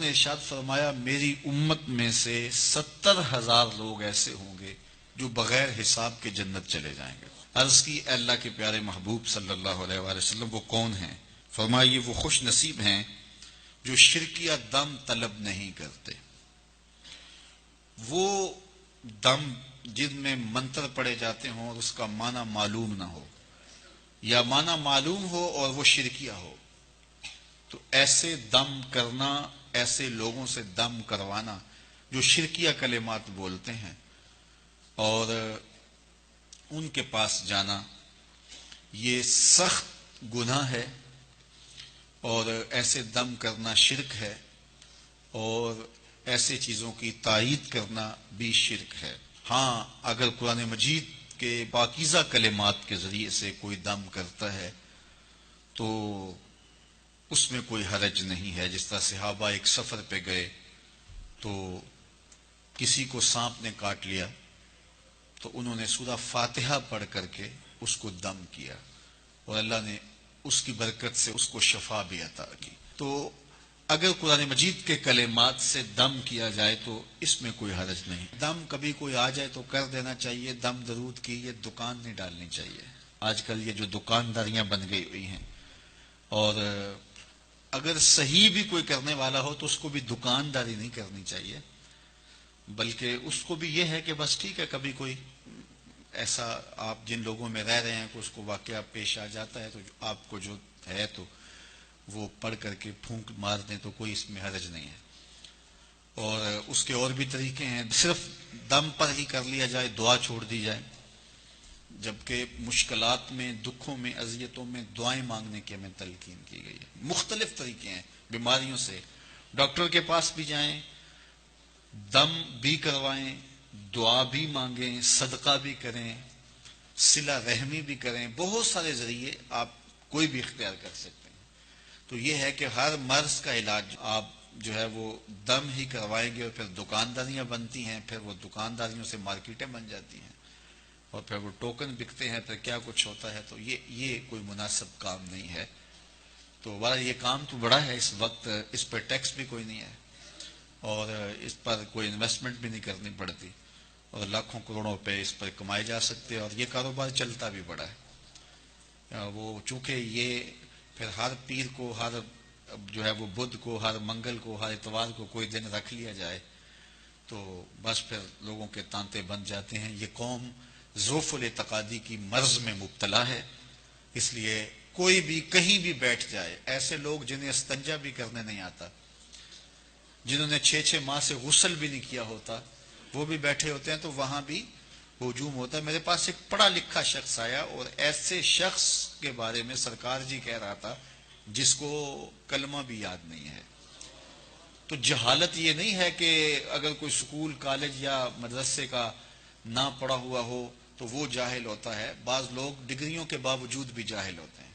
نے ارشاد فرمایا میری امت میں سے 70,000 لوگ ایسے ہوں گے جو بغیر حساب کے جنت چلے جائیں گے۔ عرض کی اے اللہ کے پیارے محبوب صلی اللہ علیہ وآلہ وسلم وہ کون ہیں؟ فرمایا یہ وہ خوش نصیب ہیں جو شرکیہ دم طلب نہیں کرتے، وہ دم جن میں منتر پڑے جاتے ہوں اور اس کا معنی معلوم نہ ہو یا معنی معلوم ہو اور وہ شرکیہ ہو، تو ایسے دم کرنا، ایسے لوگوں سے دم کروانا جو شرکیہ کلمات بولتے ہیں اور ان کے پاس جانا، یہ سخت گناہ ہے اور ایسے دم کرنا شرک ہے اور ایسے چیزوں کی تائید کرنا بھی شرک ہے۔ ہاں اگر قرآن مجید کے پاکیزہ کلمات کے ذریعے سے کوئی دم کرتا ہے تو اس میں کوئی حرج نہیں ہے۔ جس طرح صحابہ ایک سفر پہ گئے تو کسی کو سانپ نے کاٹ لیا تو انہوں نے سورہ فاتحہ پڑھ کر کے اس کو دم کیا اور اللہ نے اس کی برکت سے اس کو شفا بھی عطا کی۔ تو اگر قرآن مجید کے کلمات سے دم کیا جائے تو اس میں کوئی حرج نہیں۔ دم کبھی کوئی آ جائے تو کر دینا چاہیے، دم درود کی یہ دکان نہیں ڈالنی چاہیے۔ آج کل یہ جو دکانداریاں بن گئی ہوئی ہیں، اور اگر صحیح بھی کوئی کرنے والا ہو تو اس کو بھی دکانداری نہیں کرنی چاہیے، بلکہ اس کو بھی یہ ہے کہ بس ٹھیک ہے کبھی کوئی ایسا آپ جن لوگوں میں رہ رہے ہیں کہ اس کو واقعہ پیش آ جاتا ہے تو آپ کو جو ہے تو وہ پڑھ کر کے پھونک مار دیں تو کوئی اس میں حرج نہیں ہے۔ اور اس کے اور بھی طریقے ہیں، صرف دم پر ہی کر لیا جائے، دعا چھوڑ دی جائے، جبکہ مشکلات میں، دکھوں میں، اذیتوں میں دعائیں مانگنے کی ہمیں تلقین کی گئی ہے۔ مختلف طریقے ہیں بیماریوں سے، ڈاکٹر کے پاس بھی جائیں، دم بھی کروائیں، دعا بھی مانگیں، صدقہ بھی کریں، صلہ رحمی بھی کریں، بہت سارے ذریعے آپ کوئی بھی اختیار کر سکتے ہیں۔ تو یہ ہے کہ ہر مرض کا علاج آپ جو ہے وہ دم ہی کروائیں گے اور پھر دکانداریاں بنتی ہیں، پھر وہ دکانداریوں سے مارکیٹیں بن جاتی ہیں اور پھر وہ ٹوکن بکتے ہیں، پھر کیا کچھ ہوتا ہے، تو یہ کوئی مناسب کام نہیں ہے۔ تو بہرحال یہ کام تو بڑا ہے، اس وقت اس پر ٹیکس بھی کوئی نہیں ہے اور اس پر کوئی انویسٹمنٹ بھی نہیں کرنی پڑتی اور لاکھوں کروڑوں روپے اس پر کمائے جا سکتے اور یہ کاروبار چلتا بھی بڑا ہے۔ وہ چونکہ یہ پھر ہر پیر کو، ہر جو ہے وہ بدھ کو، ہر منگل کو، ہر اتوار کو کوئی دن رکھ لیا جائے تو بس پھر لوگوں کے تانتے بن جاتے ہیں۔ یہ قوم ضعف الاعتقادی کی مرض میں مبتلا ہے، اس لیے کوئی بھی کہیں بھی بیٹھ جائے، ایسے لوگ جنہیں استنجا بھی کرنے نہیں آتا، جنہوں نے 6 ماہ سے غسل بھی نہیں کیا ہوتا، وہ بھی بیٹھے ہوتے ہیں تو وہاں بھی ہجوم ہوتا ہے۔ میرے پاس ایک پڑھا لکھا شخص آیا اور ایسے شخص کے بارے میں سرکار جی کہہ رہا تھا جس کو کلمہ بھی یاد نہیں ہے۔ تو جہالت یہ نہیں ہے کہ اگر کوئی سکول، کالج یا مدرسے کا نہ پڑھا ہوا ہو تو وہ جاہل ہوتا ہے، بعض لوگ ڈگریوں کے باوجود بھی جاہل ہوتے ہیں۔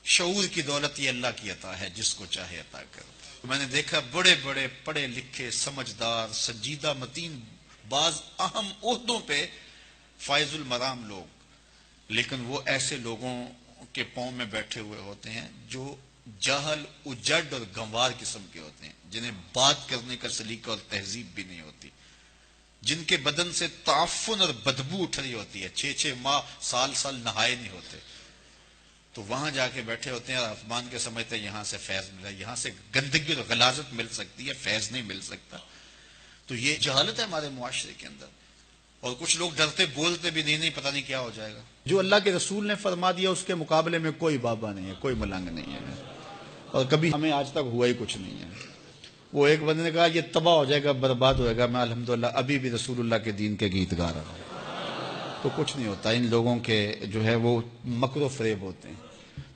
شعور کی دولت یہ اللہ کی عطا ہے، جس کو چاہے عطا کرتا ہے۔ میں نے دیکھا بڑے بڑے پڑھے لکھے، سمجھدار، سنجیدہ متین، بعض اہم عہدوں پہ فائز المرام لوگ، لیکن وہ ایسے لوگوں کے پاؤں میں بیٹھے ہوئے ہوتے ہیں جو جاہل، اجڈ اور گنوار قسم کے ہوتے ہیں، جنہیں بات کرنے کا سلیقہ اور تہذیب بھی نہیں ہوتی، جن کے بدن سے تعفن اور بدبو اٹھ رہی ہوتی ہے، 6 ماہ، سال نہائے نہیں ہوتے، تو وہاں جا کے بیٹھے ہوتے ہیں اور آسمان کے سمجھتے ہیں یہاں سے فیض ملا، یہاں سے گندگی اور غلاظت مل سکتی ہے، فیض نہیں مل سکتا۔ تو یہ جہالت ہے ہمارے معاشرے کے اندر، اور کچھ لوگ ڈرتے بولتے بھی نہیں پتہ نہیں کیا ہو جائے گا۔ جو اللہ کے رسول نے فرما دیا اس کے مقابلے میں کوئی بابا نہیں ہے، کوئی ملنگ نہیں ہے، اور کبھی ہمیں آج تک ہوا ہی کچھ نہیں ہے۔ وہ ایک بندے نے کہا یہ تباہ ہو جائے گا، برباد ہو جائے گا، میں الحمدللہ ابھی بھی رسول اللہ کے دین کے گیت گا رہا ہوں۔ تو کچھ نہیں ہوتا، ان لوگوں کے جو ہے وہ مکر و فریب ہوتے ہیں۔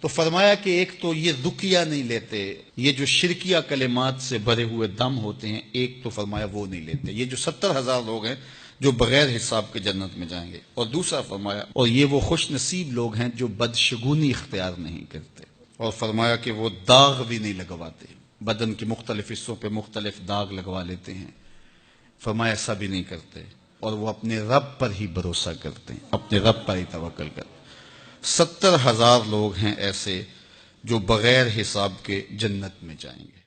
تو فرمایا کہ ایک تو یہ رقیہ نہیں لیتے، یہ جو شرکیہ کلمات سے بھرے ہوئے دم ہوتے ہیں، ایک تو فرمایا وہ نہیں لیتے، یہ جو 70,000 لوگ ہیں جو بغیر حساب کے جنت میں جائیں گے۔ اور دوسرا فرمایا اور یہ وہ خوش نصیب لوگ ہیں جو بدشگونی اختیار نہیں کرتے، اور فرمایا کہ وہ داغ بھی نہیں لگواتے، بدن کے مختلف حصوں پہ مختلف داغ لگوا لیتے ہیں، فرمایا ایسا بھی نہیں کرتے، اور وہ اپنے رب پر ہی بھروسہ کرتے ہیں، اپنے رب پر ہی توکل کرتے ہیں۔ 70,000 لوگ ہیں ایسے جو بغیر حساب کے جنت میں جائیں گے۔